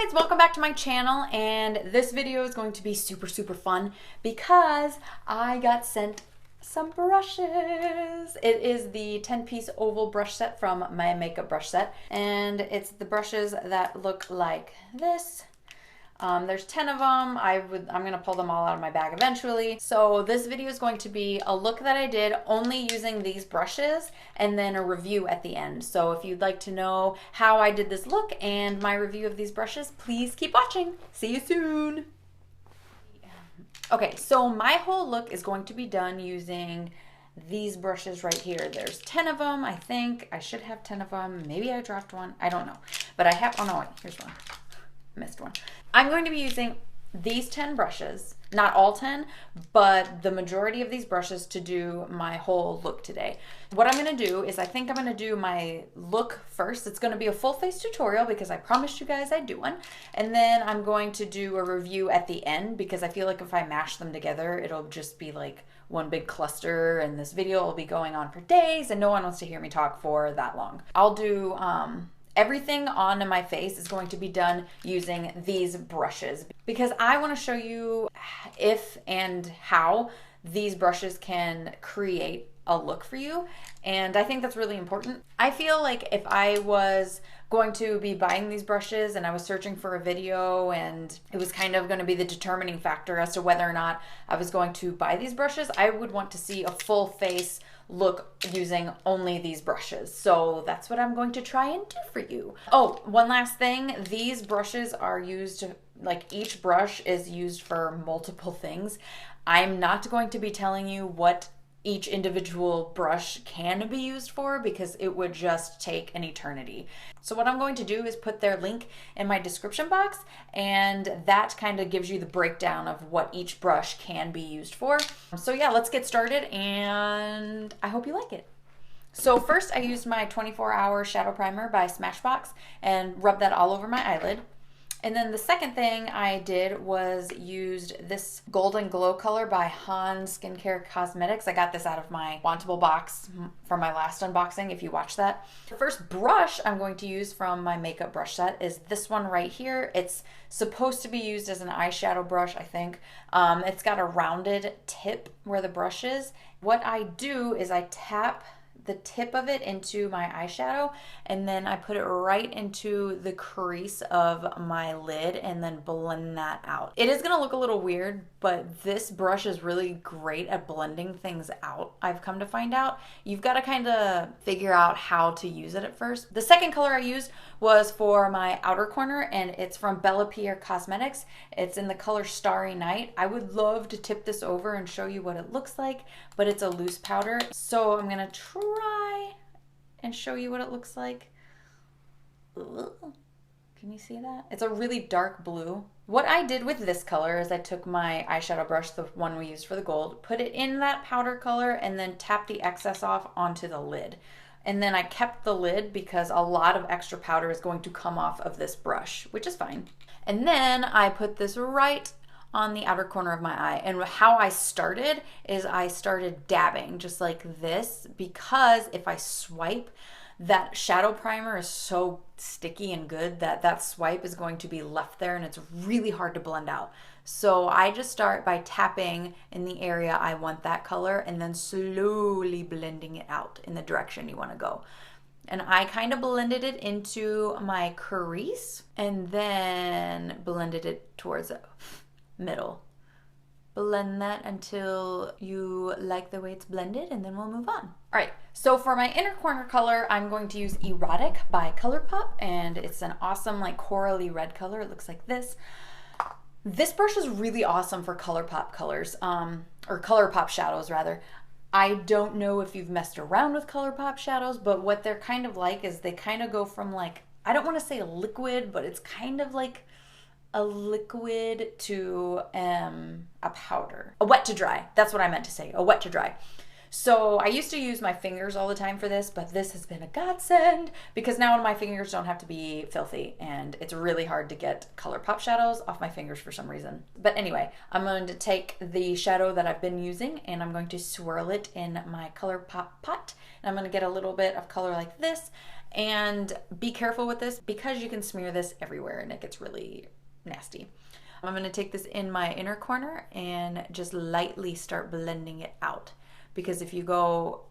guys, welcome back to my channel, and this video is going to be super fun because I got sent some brushes. It is the 10-piece oval brush set from my makeup brush set, and it's the brushes that look like this. There's 10 of them. I'm gonna pull them all out of my bag eventually. So this video is going to be a look that I did only using these brushes and then a review at the end. So if you'd like to know how I did this look and my review of these brushes, please keep watching. See you soon. Okay, so my whole look is going to be done using these brushes right here. There's 10 of them, I think. I should have 10 of them. Maybe I dropped one. I don't know. But I have, oh no, wait, here's one. Missed one. I'm going to be using these 10 brushes, not all 10, but the majority of these brushes to do my whole look today. What I'm going to do is I think I'm going to do my look first. It's going to be a full face tutorial because I promised you guys I'd do one. And then I'm going to do a review at the end because I feel like if I mash them together, it'll just be like one big cluster, and this video will be going on for days and no one wants to hear me talk for that long. I'll do everything on my face is going to be done using these brushes because I want to show you if and how these brushes can create a look for you, and I think that's really important. I feel like if I was going to be buying these brushes and I was searching for a video and it was kind of going to be the determining factor as to whether or not I was going to buy these brushes, I would want to see a full face look using only these brushes. So that's what I'm going to try and do for you. Oh, one last thing. These brushes are used, like each brush is used for multiple things. I'm not going to be telling you what each individual brush can be used for because it would just take an eternity. So what I'm going to do is put their link in my description box, and that kind of gives you the breakdown of what each brush can be used for. So yeah, let's get started and I hope you like it. So first I used my 24-hour shadow primer by Smashbox and rubbed that all over my eyelid. And then the second thing I did was used this Golden Glow color by Han Skincare Cosmetics. I got this out of my Wantable box from my last unboxing, if you watched that. The first brush I'm going to use from my makeup brush set is this one right here. It's supposed to be used as an eyeshadow brush, I think. It's got a rounded tip where the brush is. What I do is I tap the tip of it into my eyeshadow, and then I put it right into the crease of my lid and then blend that out. It is gonna look a little weird, but this brush is really great at blending things out. I've come to find out. You've got to kind of figure out how to use it at first. The second color I used was for my outer corner, and it's from Pierre Cosmetics. It's in the color Starry Night. I would love to tip this over and show you what it looks like, but it's a loose powder. So I'm gonna try and show you what it looks like. Ugh. Can you see that? It's a really dark blue. What I did with this color is I took my eyeshadow brush, the one we used for the gold, put it in that powder color, and then tapped the excess off onto the lid. And then I kept the lid because a lot of extra powder is going to come off of this brush, which is fine. And then I put this right on the outer corner of my eye. And how I started is I started dabbing just like this, because if I swipe, that shadow primer is so sticky and good that that swipe is going to be left there and it's really hard to blend out. So I just start by tapping in the area I want that color and then slowly blending it out in the direction you want to go. And I kind of blended it into my crease and then blended it towards the middle. Blend that until you like the way it's blended, and then we'll move on. All right, so for my inner corner color, I'm going to use Erotic by Colourpop, and it's an awesome like corally red color. It looks like this. This brush is really awesome for Colourpop colors, or Colourpop shadows rather. I don't know if you've messed around with Colourpop shadows, but what they're kind of like is they kind of go from like, I don't want to say a liquid, but it's kind of like a liquid to a powder. A wet to dry. That's what I meant to say, a wet to dry. So I used to use my fingers all the time for this, but this has been a godsend because now my fingers don't have to be filthy, and it's really hard to get Colourpop shadows off my fingers for some reason. But anyway, I'm going to take the shadow that I've been using and I'm going to swirl it in my Colourpop pot. And I'm going to get a little bit of color like this, and be careful with this because you can smear this everywhere and it gets really nasty. I'm going to take this in my inner corner and just lightly start blending it out. Because if you go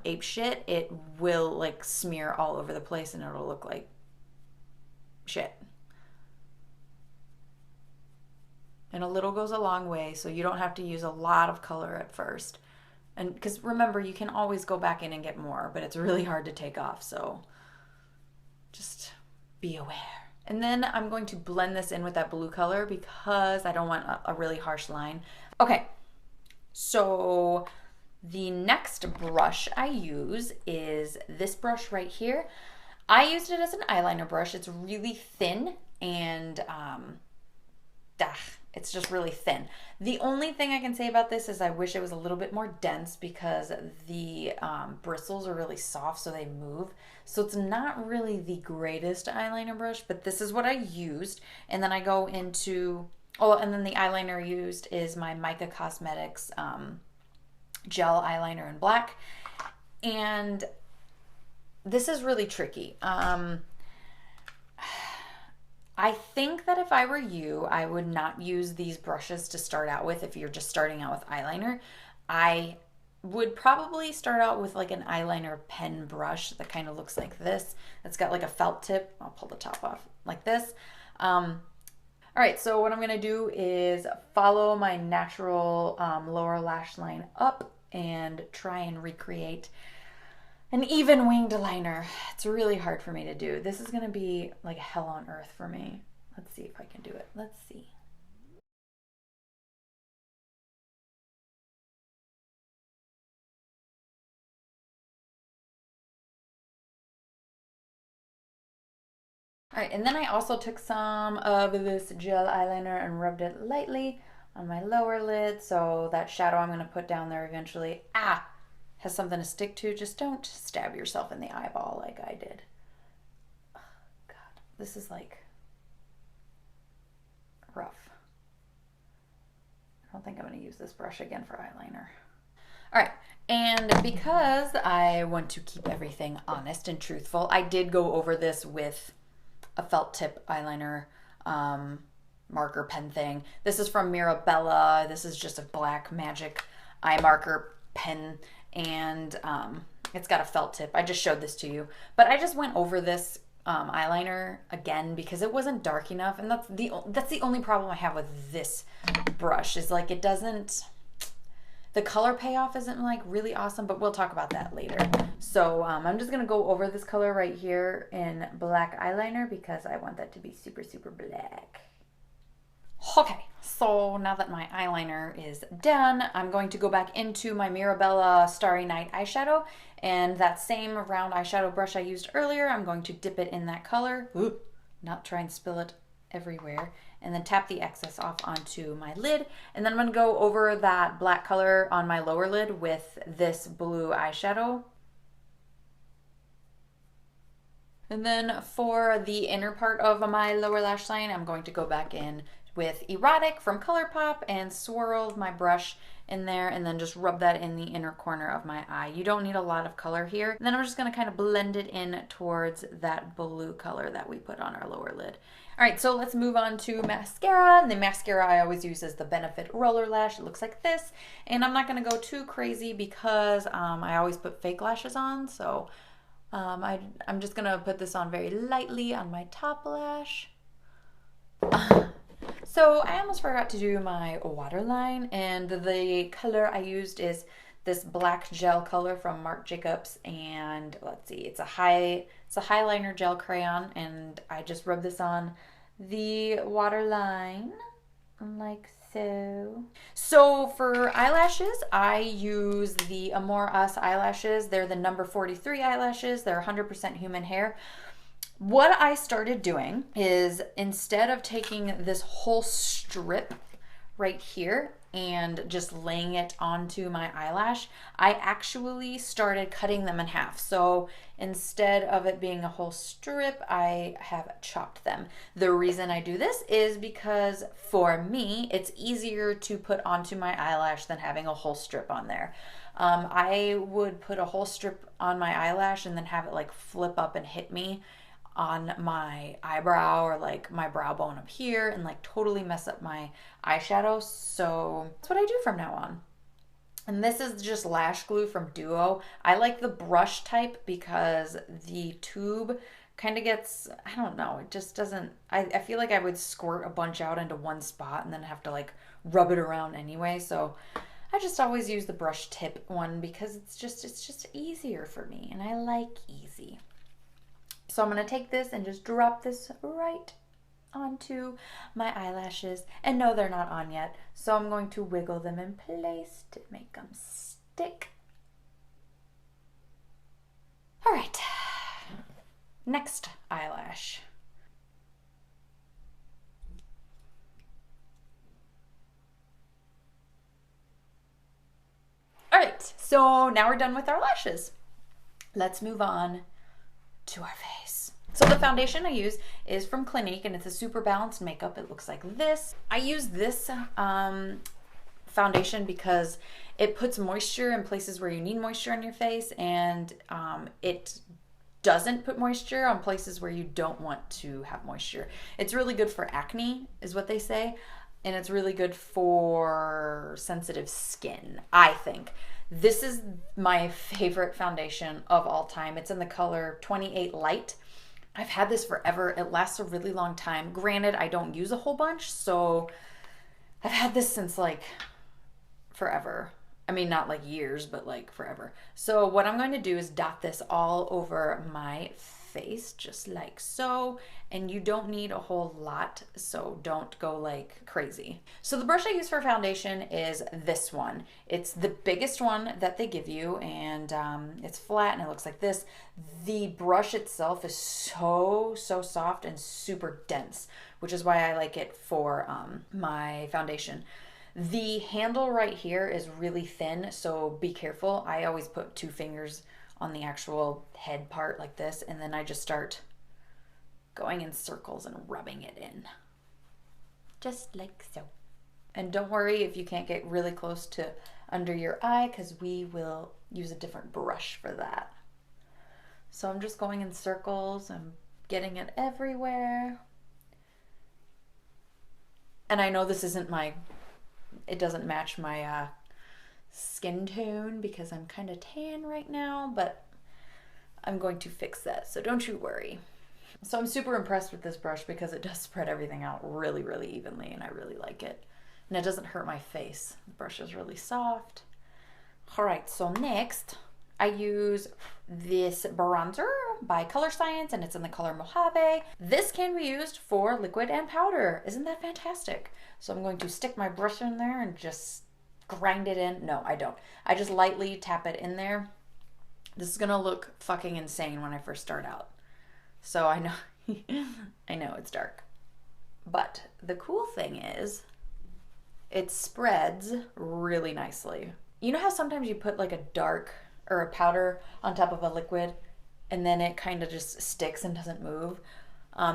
ape shit, it will like smear all over the place and it'll look like shit. And a little goes a long way, so you don't have to use a lot of color at first. And because remember, you can always go back in and get more, but it's really hard to take off, so just be aware. And then I'm going to blend this in with that blue color because I don't want a really harsh line. Okay, so the next brush I use is this brush right here. I used it as an eyeliner brush. It's really thin and it's just really thin. The only thing I can say about this is I wish it was a little bit more dense because the bristles are really soft, so they move. So it's not really the greatest eyeliner brush, but this is what I used. And then I go into, oh, and then the eyeliner I used is my Mica Cosmetics gel eyeliner in black. And this is really tricky. I think that if I were you, I would not use these brushes to start out with if you're just starting out with eyeliner. I would probably start out with like an eyeliner pen brush that kind of looks like this. It's got like a felt tip. I'll pull the top off like this. All right, so what I'm gonna do is follow my natural lower lash line up and try and recreate an even winged liner. It's really hard for me to do. This is gonna be like hell on earth for me. Let's see if I can do it. Let's see. All right, and then I also took some of this gel eyeliner and rubbed it lightly on my lower lid, so that shadow I'm gonna put down there eventually has something to stick to. Just don't stab yourself in the eyeball like I did. Oh, God, this is like rough. I don't think I'm gonna use this brush again for eyeliner. All right, and because I want to keep everything honest and truthful, I did go over this with a felt tip eyeliner marker pen thing. This is from Mirabella. This is just a black magic eye marker pen, and it's got a felt tip. I just showed this to you, but I just went over this eyeliner again because it wasn't dark enough, and that's the only problem I have with this brush is like it doesn't, the color payoff isn't like really awesome, but we'll talk about that later. So I'm just gonna go over this color right here in black eyeliner because I want that to be super, super black. Okay, so now that my eyeliner is done, I'm going to go back into my Mirabella Starry Night eyeshadow, and that same round eyeshadow brush I used earlier, I'm going to dip it in that color. Ooh, not try and spill it everywhere, and then tap the excess off onto my lid, and then I'm going to go over that black color on my lower lid with this blue eyeshadow. And then for the inner part of my lower lash line, I'm going to go back in with Erotic from Colourpop and swirl my brush in there and then just rub that in the inner corner of my eye. You don't need a lot of color here. And then I'm just gonna kind of blend it in towards that blue color that we put on our lower lid. All right, so let's move on to mascara. And the mascara I always use is the Benefit Roller Lash. It looks like this. And I'm not gonna go too crazy because I always put fake lashes on. So I'm just gonna put this on very lightly on my top lash. So I almost forgot to do my waterline, and the color I used is this black gel color from Marc Jacobs, and let's see, it's a Highliner gel crayon, and I just rubbed this on the waterline like so. So for eyelashes, I use the Amor'us eyelashes. They're the number 43 eyelashes. They're 100% human hair. What I started doing is instead of taking this whole strip right here and just laying it onto my eyelash, I actually started cutting them in half. So instead of it being a whole strip, I have chopped them. The reason I do this is because for me, it's easier to put onto my eyelash than having a whole strip on there. I would put a whole strip on my eyelash and then have it like flip up and hit me on my eyebrow or like my brow bone up here and like totally mess up my eyeshadow. So that's what I do from now on. And this is just lash glue from Duo. I like the brush type because the tube kind of gets, I don't know, it just doesn't, I feel like I would squirt a bunch out into one spot and then have to like rub it around anyway. So I just always use the brush tip one because it's just easier for me and I like easy. So I'm going to take this and just drop this right onto my eyelashes. And no, they're not on yet. So I'm going to wiggle them in place to make them stick. All right. Next eyelash. All right. So now we're done with our lashes. Let's move on to our face. So the foundation I use is from Clinique and it's a Superbalanced makeup. It looks like this. I use this foundation because it puts moisture in places where you need moisture on your face, and it doesn't put moisture on places where you don't want to have moisture. It's really good for acne is what they say, and it's really good for sensitive skin, I think. This is my favorite foundation of all time. It's in the color 28 Light. I've had this forever. It lasts a really long time. Granted, I don't use a whole bunch, so I've had this since like forever. I mean, not like years, but like forever. So what I'm going to do is dot this all over my face, just like so. And you don't need a whole lot, so don't go like crazy. So the brush I use for foundation is this one. It's the biggest one that they give you, and it's flat and it looks like this. The brush itself is so soft and super dense, which is why I like it for my foundation. The handle right here is really thin, so be careful. I always put 2 fingers on the actual head part like this, and then I just start going in circles and rubbing it in. Just like so. And don't worry if you can't get really close to under your eye, because we will use a different brush for that. So I'm just going in circles and getting it everywhere. And I know this isn't it doesn't match my skin tone because I'm kind of tan right now, but I'm going to fix that, so don't you worry. So I'm super impressed with this brush because it does spread everything out really evenly, and I really like it. And it doesn't hurt my face. The brush is really soft. All right, so next I use this bronzer by Color Science, and it's in the color Mojave. This can be used for liquid and powder. Isn't that fantastic? So I'm going to stick my brush in there and just grind it in. No, I don't. I just lightly tap it in there. This is gonna look fucking insane when I first start out. So I know, I know it's dark. But the cool thing is, it spreads really nicely. You know how sometimes you put like a dark or a powder on top of a liquid and then it kind of just sticks and doesn't move?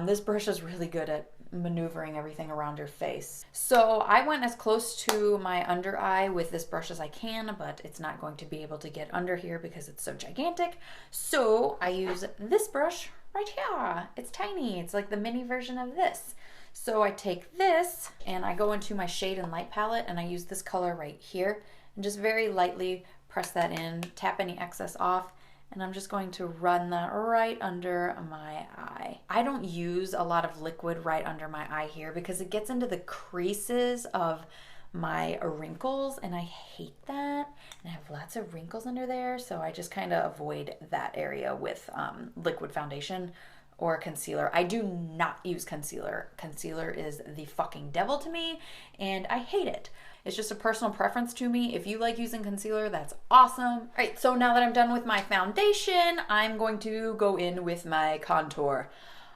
This brush is really good at maneuvering everything around your face. So I went as close to my under eye with this brush as I can, but it's not going to be able to get under here because it's so gigantic. So I use this brush right here. It's tiny. It's like the mini version of this. So I take this and I go into my shade and light palette, and I use this color right here and just very lightly press that in, tap any excess off, and I'm just going to run that right under my eye. I don't use a lot of liquid right under my eye here because it gets into the creases of my wrinkles, and I hate that. And I have lots of wrinkles under there, so I just kind of avoid that area with liquid foundation or concealer. I do not use concealer. Concealer is the fucking devil to me, and I hate it. It's just a personal preference to me. If you like using concealer, that's awesome. All right, so now that I'm done with my foundation, I'm going to go in with my contour.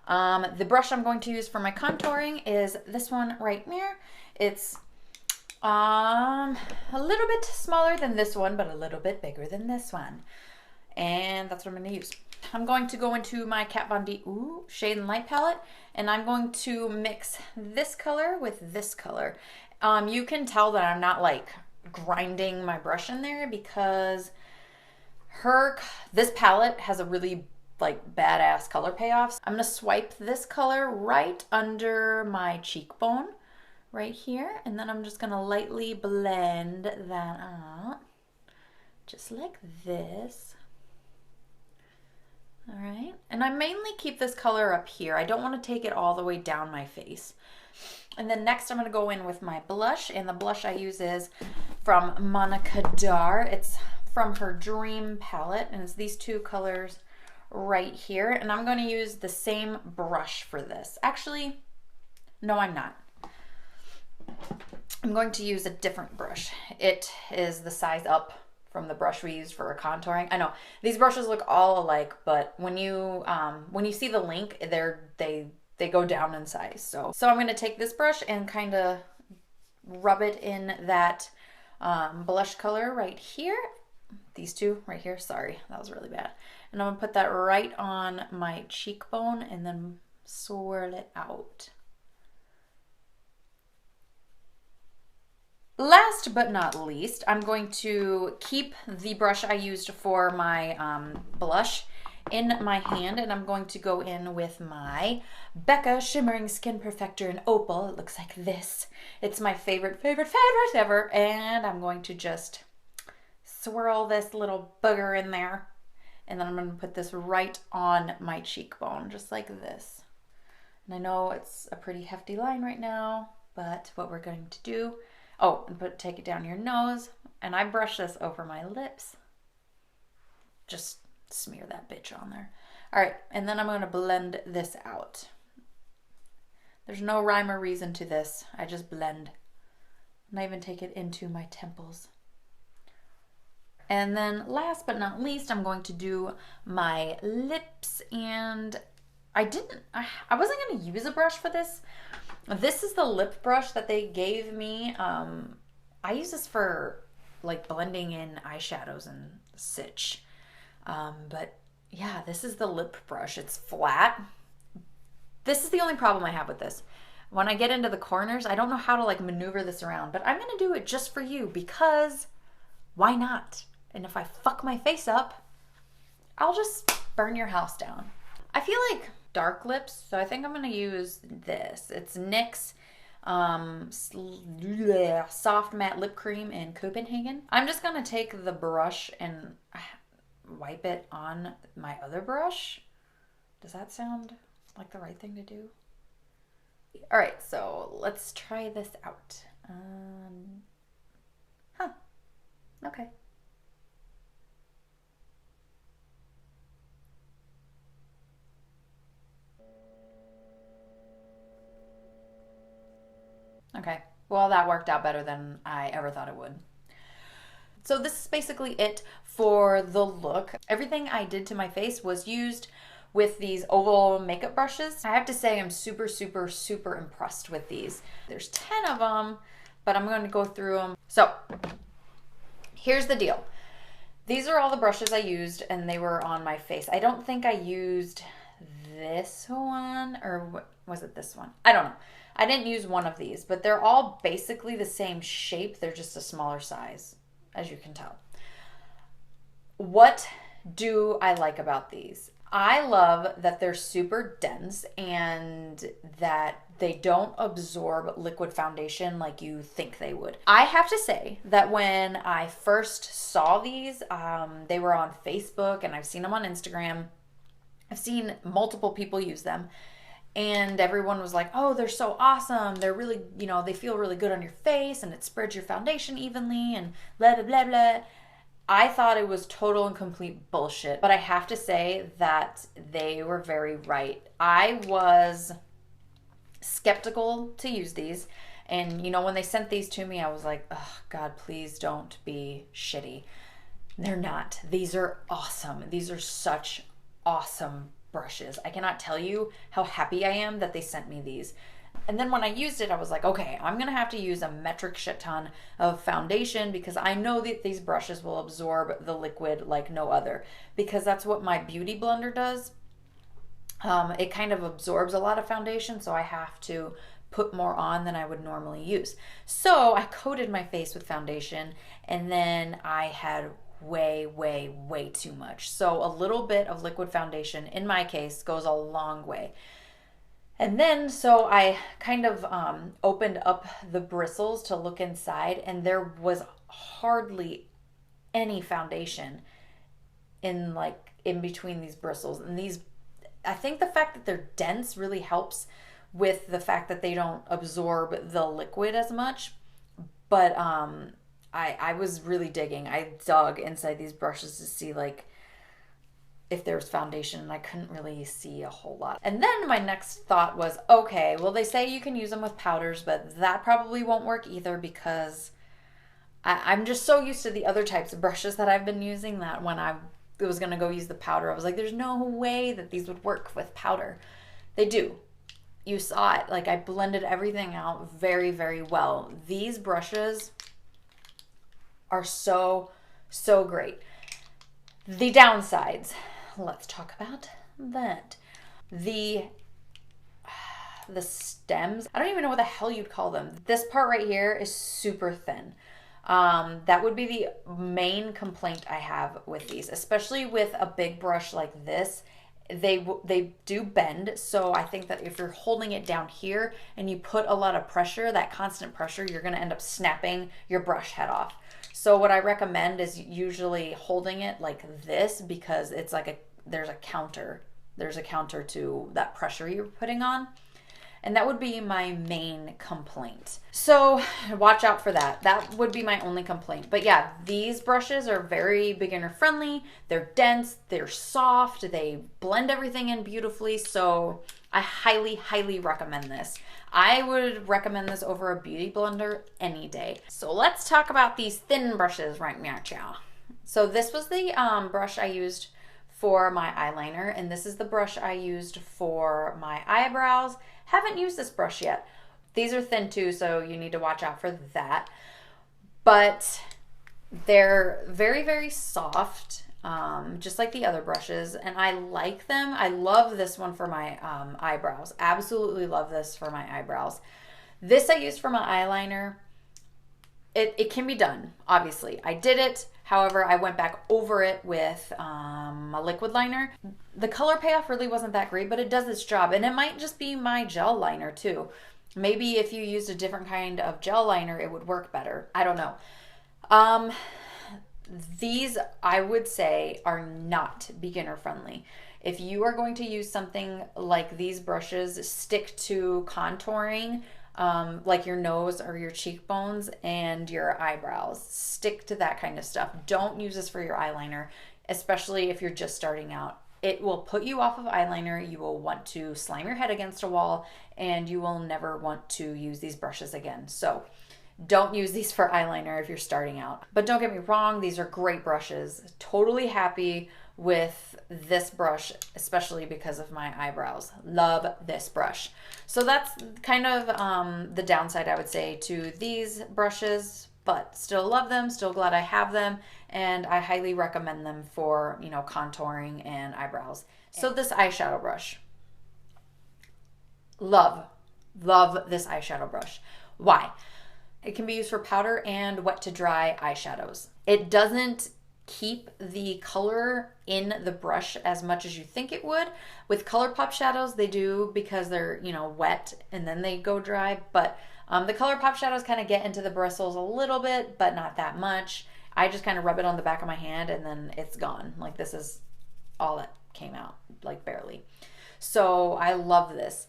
The brush I'm going to use for my contouring is this one right here. It's A little bit smaller than this one, but a little bit bigger than this one. And that's what I'm going to use. I'm going to go into my Kat Von D Shade and Light palette, and I'm going to mix this color with this color. You can tell that I'm not like grinding my brush in there because this palette has a really like badass color payoffs. I'm gonna swipe this color right under my cheekbone right here, and then I'm just gonna lightly blend that out just like this. All right, and I mainly keep this color up here. I don't want to take it all the way down my face. And then next I'm going to go in with my blush, and the blush I use is from Manna Kadar. It's from her Dream palette, and it's these two colors right here. And I'm going to use the same brush for this. Actually, no, I'm not. I'm going to use a different brush. It is the size up from the brush we used for contouring. I know these brushes look all alike, but when you see the link, they go down in size. So I'm going to take this brush and kind of rub it in that blush color right here. These two right here. Sorry, that was really bad. And I'm going to put that right on my cheekbone and then swirl it out. Last but not least, I'm going to keep the brush I used for my blush in my hand, and I'm going to go in with my Becca Shimmering Skin Perfector in Opal. It looks like this. It's my favorite ever, and I'm going to just swirl this little booger in there, and then I'm going to put this right on my cheekbone, just like this. And I know it's a pretty hefty line right now, but what we're going to do, and take it down your nose, and I brush this over my lips. Just smear that bitch on there. All right, and then I'm going to blend this out. There's no rhyme or reason to this. I just blend. And I even take it into my temples. And then last but not least, I'm going to do my lips, and I wasn't going to use a brush for this. This is the lip brush that they gave me. I use this for like blending in eyeshadows and such. But yeah, this is the lip brush. It's flat. This is the only problem I have with this. When I get into the corners, I don't know how to like maneuver this around, but I'm going to do it just for you because why not? And if I fuck my face up, I'll just burn your house down. I feel like dark lips, so I think I'm going to use this. It's NYX Soft Matte Lip Cream in Copenhagen. I'm just going to take the brush and wipe it on my other brush. Does that sound like the right thing to do? All right, so let's try this out. Okay. Okay, well, that worked out better than I ever thought it would. So this is basically it for the look. Everything I did to my face was used with these oval makeup brushes. I have to say I'm super, super, super impressed with these. There's 10 of them, but I'm going to go through them. So here's the deal. These are all the brushes I used, and they were on my face. I don't think I used this one, or was it this one? I don't know. I didn't use one of these, but they're all basically the same shape. They're just a smaller size, as you can tell. What do I like about these? I love that they're super dense and that they don't absorb liquid foundation like you think they would. I have to say that when I first saw these, they were on Facebook and I've seen them on Instagram. I've seen multiple people use them. And everyone was like, oh, they're so awesome. They're really, they feel really good on your face and it spreads your foundation evenly and blah, blah, blah, blah. I thought it was total and complete bullshit. But I have to say that they were very right. I was skeptical to use these. And, when they sent these to me, I was like, oh, God, please don't be shitty. They're not. These are awesome. These are such awesome brushes. I cannot tell you how happy I am that they sent me these. And then when I used it, I was like, okay, I'm going to have to use a metric shit ton of foundation because I know that these brushes will absorb the liquid like no other, because that's what my beauty blender does. It kind of absorbs a lot of foundation, so I have to put more on than I would normally use. So I coated my face with foundation, and then I had way too much. So a little bit of liquid foundation, in my case, goes a long way. And then, so I kind of opened up the bristles to look inside, and there was hardly any foundation in between these bristles. And these, I think the fact that they're dense really helps with the fact that they don't absorb the liquid as much. But I was really digging. I dug inside these brushes to see like if there's foundation, and I couldn't really see a whole lot. And then my next thought was, okay, well, they say you can use them with powders, but that probably won't work either, because I'm just so used to the other types of brushes that I've been using that when I was going to go use the powder, I was like, there's no way that these would work with powder. They do. You saw it. Like, I blended everything out very well. These brushes are so great. The downsides. Let's talk about that. The stems, I don't even know what the hell you'd call them. This part right here is super thin. That would be the main complaint I have with these, especially with a big brush like this. They do bend, so I think that if you're holding it down here and you put a lot of pressure, that constant pressure, you're going to end up snapping your brush head off. So what I recommend is usually holding it like this, because it's like there's a counter to that pressure you're putting on. And that would be my main complaint. So watch out for that. That would be my only complaint. But yeah, these brushes are very beginner friendly. They're dense, they're soft, they blend everything in beautifully. So I highly recommend this. I would recommend this over a beauty blender any day. So let's talk about these thin brushes right now, child. So this was the brush I used for my eyeliner, and this is the brush I used for my eyebrows. Haven't used this brush yet. These are thin too, so you need to watch out for that. But they're very soft, just like the other brushes, and I like them. I love this one for my eyebrows. Absolutely love this for my eyebrows. This I used for my eyeliner. It can be done, obviously. I did it. However, I went back over it with a liquid liner. The color payoff really wasn't that great, but it does its job. And it might just be my gel liner too. Maybe if you used a different kind of gel liner, it would work better. I don't know. These, I would say, are not beginner friendly. If you are going to use something like these brushes, stick to contouring, like your nose or your cheekbones and your eyebrows. Stick to that kind of stuff. Don't use this for your eyeliner, especially if you're just starting out. It will put you off of eyeliner. You will want to slam your head against a wall, and you will never want to use these brushes again. So don't use these for eyeliner if you're starting out. But don't get me wrong, these are great brushes. Totally happy with this brush, especially because of my eyebrows. Love this brush. So that's kind of the downside, I would say, to these brushes, but still love them, still glad I have them, and I highly recommend them for, you know, contouring and eyebrows. So this eyeshadow brush. Love this eyeshadow brush. Why? It can be used for powder and wet to dry eyeshadows. It doesn't keep the color in the brush as much as you think it would. With Colourpop shadows, they do, because they're, you know, wet and then they go dry. But the Colourpop shadows kind of get into the bristles a little bit, but not that much. I just kind of rub it on the back of my hand and then it's gone. Like, this is all that came out, like barely. So I love this.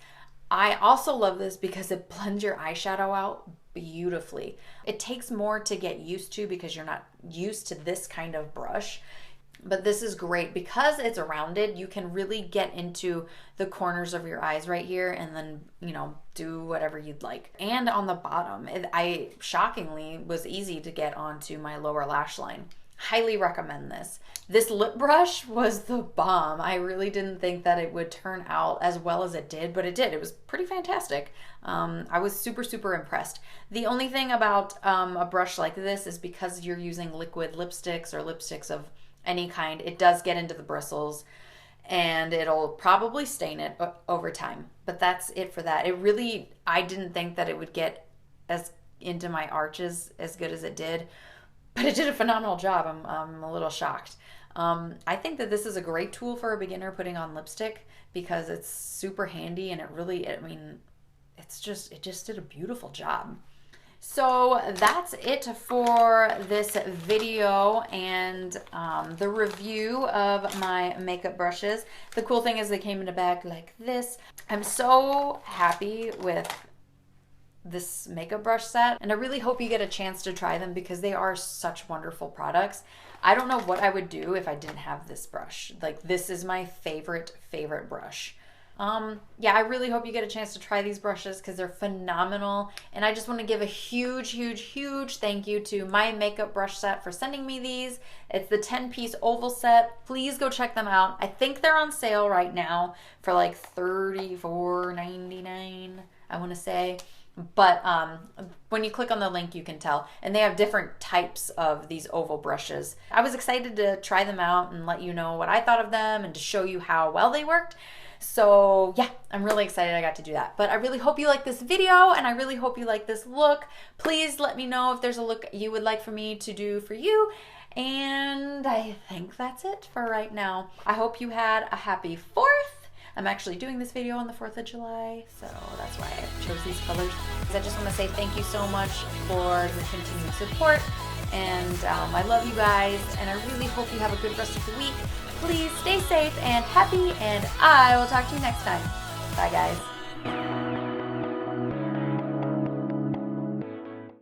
I also love this because it blends your eyeshadow out beautifully. It takes more to get used to because you're not used to this kind of brush, but this is great because it's rounded. You can really get into the corners of your eyes right here and then, you know, do whatever you'd like. And on the bottom, I shockingly was easy to get onto my lower lash line. Highly recommend this. This lip brush was the bomb. I really didn't think that it would turn out as well as it did, but it did. It was pretty fantastic. I was super, super impressed. The only thing about a brush like this is because you're using liquid lipsticks or lipsticks of any kind, it does get into the bristles and it'll probably stain it over time. But that's it for that. It really, I didn't think that it would get as into my arches as good as it did, but it did a phenomenal job. I'm a little shocked. I think that this is a great tool for a beginner putting on lipstick because it's super handy and it really, I mean, it just did a beautiful job. So that's it for this video and the review of my makeup brushes. The cool thing is they came in a bag like this. I'm so happy with this makeup brush set, and I really hope you get a chance to try them because they are such wonderful products. I don't know what I would do if I didn't have this brush. Like, this is my favorite brush. Yeah, I really hope you get a chance to try these brushes because they're phenomenal. And I just want to give a huge thank you to My Makeup Brush Set for sending me these. It's the 10-piece oval set. Please go check them out. I think they're on sale right now for like $34.99, I want to say. But when you click on the link, you can tell. And they have different types of these oval brushes. I was excited to try them out and let you know what I thought of them and to show you how well they worked. So yeah, I'm really excited I got to do that. But I really hope you like this video and I really hope you like this look. Please let me know if there's a look you would like for me to do for you. And I think that's it for right now. I hope you had a happy 4th. I'm actually doing this video on the 4th of July, so that's why I chose these colors. I just want to say thank you so much for your continued support, and I love you guys, and I really hope you have a good rest of the week. Please stay safe and happy, and I will talk to you next time. Bye, guys.